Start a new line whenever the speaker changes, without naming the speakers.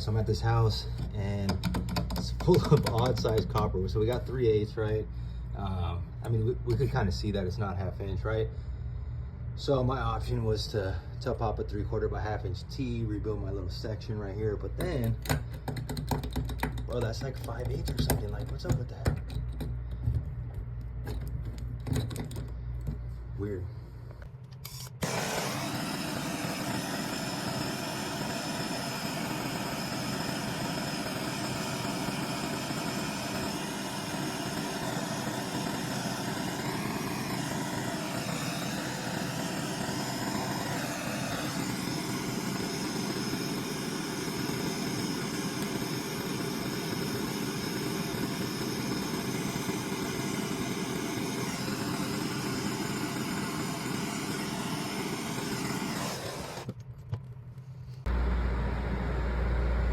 so I'm at this house and it's full of odd sized copper. So we got 3/8, right? I mean, we could kind of see that it's not 1/2 inch, right? So my option was to pop a 3/4 by 1/2 inch T, rebuild my little section right here. But then, bro, that's like 5/8 or something. Like, what's up with that? Weird.